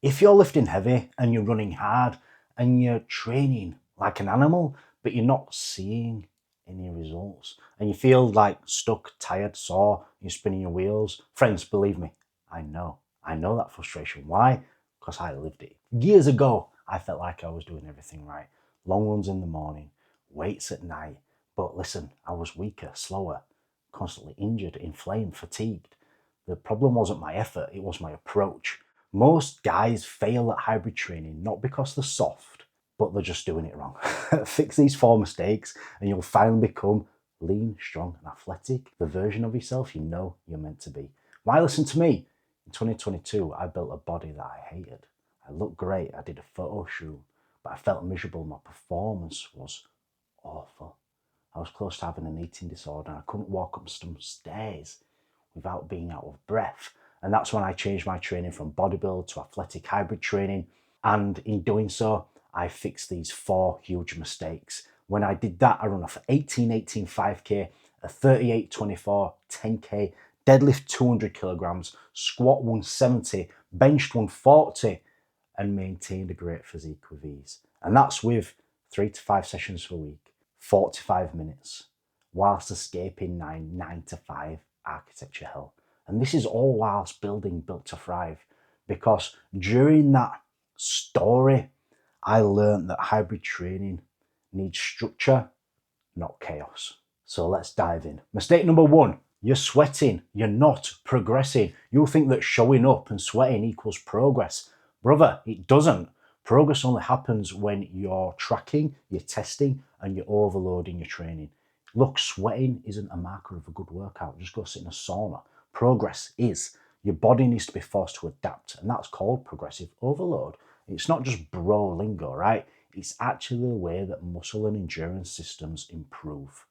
If you're lifting heavy and you're running hard and you're training like an animal, but you're not seeing any results and you feel like stuck, tired, sore, you're spinning your wheels, friends, believe me, I know. I know that frustration. Why? Because I lived it. Years ago, I felt like I was doing everything right. Long runs in the morning, weights at night. But listen, I was weaker, slower, constantly injured, inflamed, fatigued. The problem wasn't my effort, it was my approach. Most guys fail at hybrid training not because they're soft, but they're just doing it wrong. Fix these four mistakes and you'll finally become lean, strong, and athletic, the version of yourself you know you're meant to be. Why listen to me? In 2022, I built a body that I hated. I looked great, I did a photo shoot, but I felt miserable. My performance was awful. I was close to having an eating disorder and I couldn't walk up some stairs without being out of breath. And that's when I changed my training from bodybuild to athletic hybrid training. And in doing so, I fixed these four huge mistakes. When I did that, I run off 18 5K, a 38 24 10K, deadlift 200 kilograms, squat 170, benched 140, and maintained a great physique with ease. And that's with 3 to 5 sessions per week, 45 minutes, whilst escaping 9 to 5 architecture hell. And this is all whilst building Built to Thrive. Because during that story, I learned that hybrid training needs structure, not chaos. So let's dive in. Mistake number one, you're sweating, you're not progressing. You'll think that showing up and sweating equals progress. Brother, it doesn't. Progress only happens when you're tracking, you're testing, and you're overloading your training. Look, sweating isn't a marker of a good workout. Just go sit in a sauna. Progress is. Your body needs to be forced to adapt, and that's called progressive overload. It's not just bro lingo, right? It's actually the way that muscle and endurance systems improve.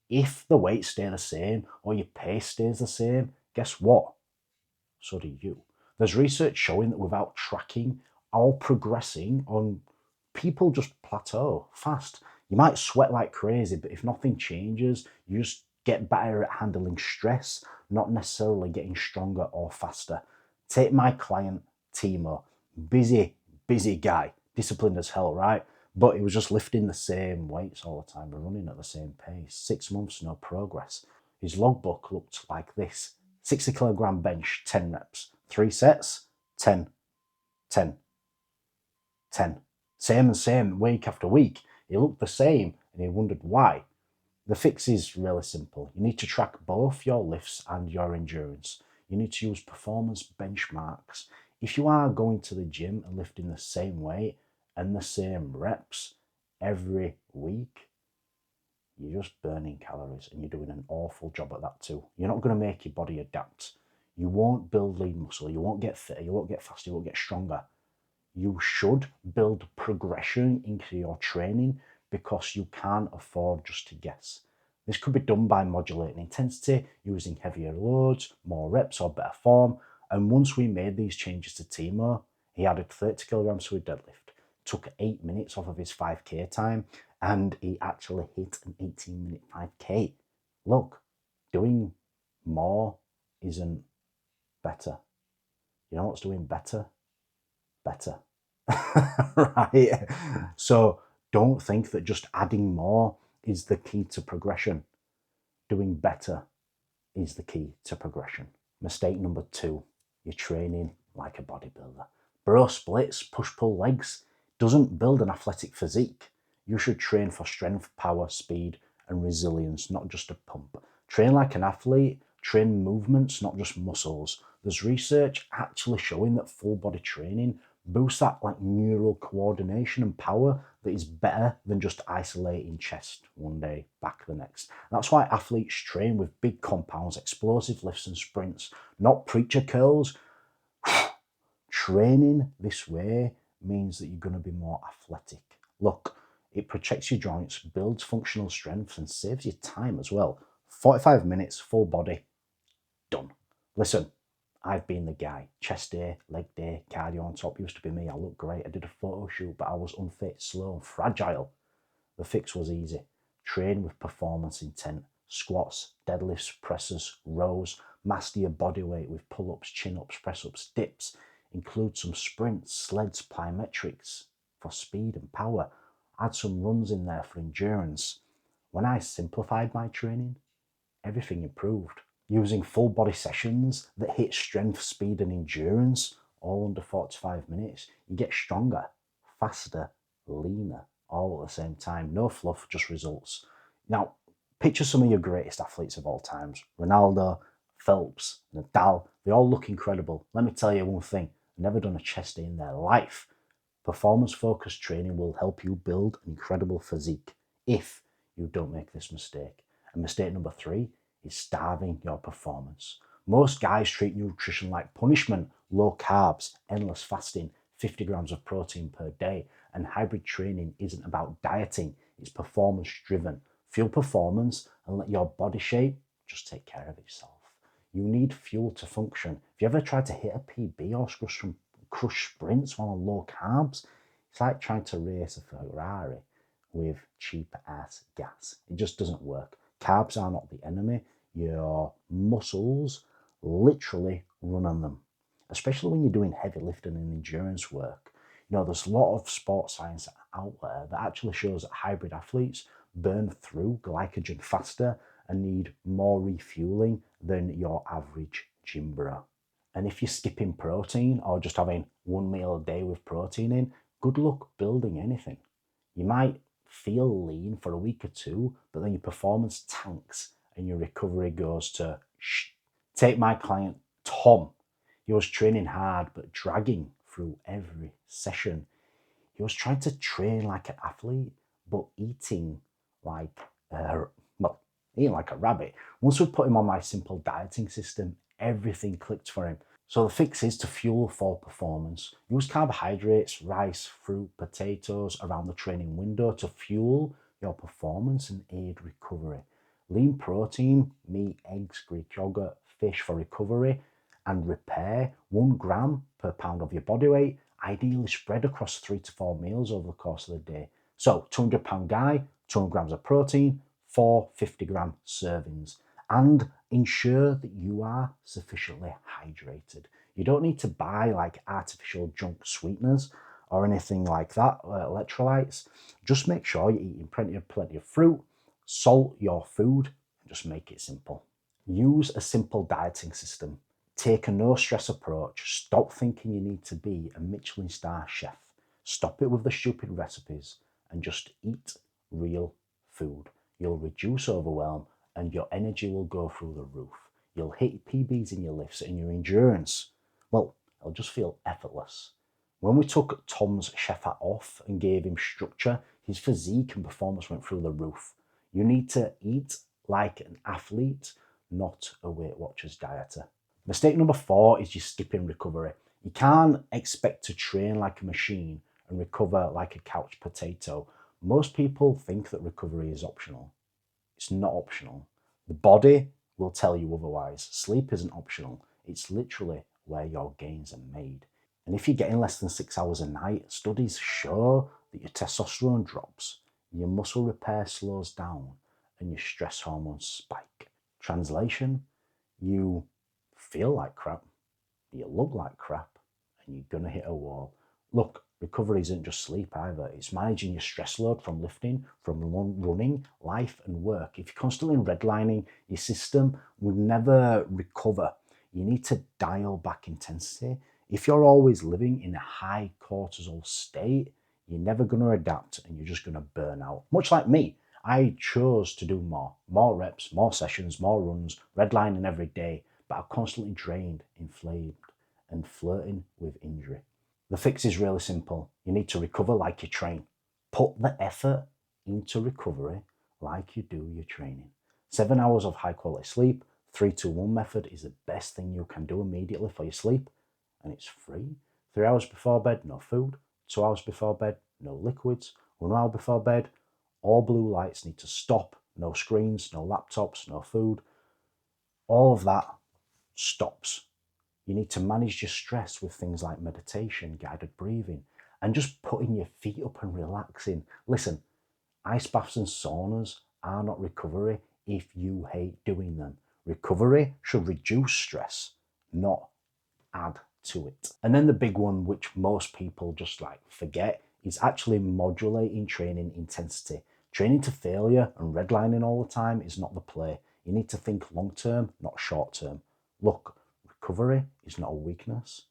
If the weights stay the same or your pace stays the same, guess what? So do you. There's research showing that without tracking or progressing on, people just plateau fast. You might sweat like crazy, but if nothing changes, you just get better at handling stress, not necessarily getting stronger or faster. Take my client, Timo, busy guy, disciplined as hell, right? But he was just lifting the same weights all the time and running at the same pace. 6 months, no progress. His logbook looked like this: 60 kilogram bench, 10 reps, 3 sets, 10, 10, 10. Same and same week after week. He looked the same and he wondered why. The fix is really simple. You need to track both your lifts and your endurance. You need to use performance benchmarks. If you are going to the gym and lifting the same weight and the same reps every week, you're just burning calories and you're doing an awful job at that too. You're not going to make your body adapt. You won't build lean muscle. You won't get fitter. You won't get faster. You won't get stronger. You should build progression into your training because you can't afford just to guess. This could be done by modulating intensity, using heavier loads, more reps, or better form. And once we made these changes to Timo, he added 30 kilograms to his deadlift, took 8 minutes off of his 5K time, and he actually hit an 18-minute 5K. Look, doing more isn't better. You know what's doing better? Better. Right? So don't think that just adding more is the key to progression. Doing better is the key to progression. Mistake number two, you're training like a bodybuilder. Bro splits, push pull legs doesn't build an athletic physique. You should train for strength, power, speed, and resilience, not just a pump. Train like an athlete, train movements, not just muscles. There's research actually showing that full body training boosts that like neural coordination and power that is better than just isolating chest one day, back the next. That's why athletes train with big compounds, explosive lifts and sprints, not preacher curls. Training this way means that you're going to be more athletic. Look, it protects your joints, builds functional strength, and saves you time as well. 45 minutes, full body, done. Listen, I've been the guy. Chest day, leg day, cardio on top used to be me. I looked great. I did a photo shoot, but I was unfit, slow, and fragile. The fix was easy. Train with performance intent. Squats, deadlifts, presses, rows. Master your body weight with pull-ups, chin-ups, press-ups, dips. Include some sprints, sleds, plyometrics for speed and power. Add some runs in there for endurance. When I simplified my training, everything improved. Using full body sessions that hit strength, speed, and endurance all under 45 minutes, you get stronger, faster, leaner, all at the same time. No fluff, just results. Now, picture some of your greatest athletes of all times: Ronaldo, Phelps, Nadal. They all look incredible. Let me tell you one thing: never done a chest day in their life. Performance-focused training will help you build an incredible physique if you don't make this mistake. And mistake number 3 is starving your performance. Most guys treat nutrition like punishment: low carbs, endless fasting, 50 grams of protein per day. And hybrid training isn't about dieting, it's performance driven. Fuel performance and let your body shape just take care of itself. You need fuel to function. If you ever tried to hit a PB or crush sprints while on low carbs, it's like trying to race a Ferrari with cheap ass gas. It just doesn't work. Carbs are not the enemy. Your muscles literally run on them, especially when you're doing heavy lifting and endurance work. There's a lot of sports science out there that actually shows that hybrid athletes burn through glycogen faster and need more refueling than your average gym bro. And if you're skipping protein or just having one meal a day with protein in, good luck building anything. You might feel lean for a week or two, but then your performance tanks and your recovery goes to shh. Take my client Tom. He was training hard but dragging through every session. He was trying to train like an athlete but eating like eating like a rabbit. Once we put him on my simple dieting system, everything clicked for him. So the fix is to fuel for performance. Use carbohydrates, rice, fruit, potatoes around the training window to fuel your performance and aid recovery. Lean protein, meat, eggs, Greek yogurt, fish for recovery and repair, 1 gram per pound of your body weight, ideally spread across 3 to 4 meals over the course of the day. So 200-pound guy, 200 grams of protein, 4 50-gram servings. And ensure that you are sufficiently hydrated. You don't need to buy like artificial junk sweeteners or anything like that, electrolytes. Just make sure you're eating plenty of fruit, salt your food, and just make it simple. Use a simple dieting system. Take a no-stress approach. Stop thinking you need to be a Michelin star chef. Stop it with the stupid recipes and just eat real food. You'll reduce overwhelm and your energy will go through the roof. You'll hit PBs in your lifts and your endurance, well, it'll just feel effortless. When we took Tom's chef hat off and gave him structure, his physique and performance went through the roof. You need to eat like an athlete, not a Weight Watchers dieter. Mistake number 4 is you're skipping recovery. You can't expect to train like a machine and recover like a couch potato. Most people think that recovery is optional. It's not optional. The body will tell you otherwise. Sleep isn't optional. It's literally where your gains are made. And if you're getting less than 6 hours a night, studies show that your testosterone drops, your muscle repair slows down, and your stress hormones spike. Translation, you feel like crap, you look like crap, and you're gonna hit a wall. Look, recovery isn't just sleep either. It's managing your stress load from lifting, from running, life and work. If you're constantly redlining, your system will never recover. You need to dial back intensity. If you're always living in a high cortisol state, you're never going to adapt and you're just going to burn out. Much like me, I chose to do more reps, more sessions, more runs, redlining every day, but I'm constantly drained, inflamed, and flirting with injury. The fix is really simple. You need to recover like you train. Put the effort into recovery like you do your training. 7 hours of high quality sleep, 3-2-1 method is the best thing you can do immediately for your sleep, and it's free. 3 hours before bed, no food. 2 hours before bed, no liquids. 1 hour before bed, all blue lights need to stop. No screens, no laptops, no food. All of that stops. You need to manage your stress with things like meditation, guided breathing, and just putting your feet up and relaxing. Listen, ice baths and saunas are not recovery if you hate doing them. Recovery should reduce stress, not add to it. And then the big one, which most people just like forget, is actually modulating training intensity. Training to failure and redlining all the time is not the play. You need to think long term, not short term. Look, recovery is not a weakness,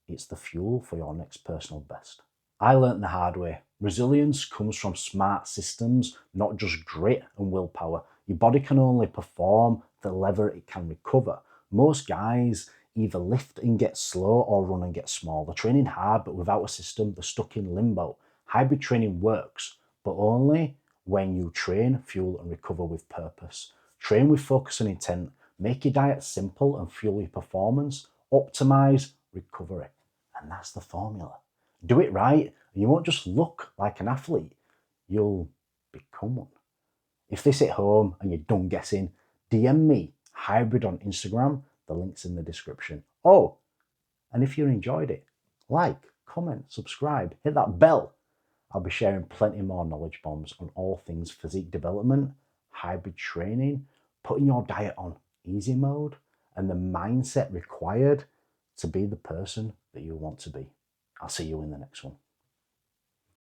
it's the fuel for your next personal best. I learnt the hard way. Resilience comes from smart systems, not just grit and willpower. Your body can only perform the level it can recover. Most guys either lift and get slow or run and get small. They're training hard, but without a system, they're stuck in limbo. Hybrid training works, but only when you train, fuel, and recover with purpose. Train with focus and intent. Make your diet simple and fuel your performance. Optimize recovery. And that's the formula. Do it right, and you won't just look like an athlete, you'll become one. If this hit home and you're done guessing, DM me, Hybrid on Instagram. The link's in the description. Oh, and if you enjoyed it, like, comment, subscribe, hit that bell. I'll be sharing plenty more knowledge bombs on all things physique development, hybrid training, putting your diet on easy mode, and the mindset required to be the person that you want to be. I'll see you in the next one.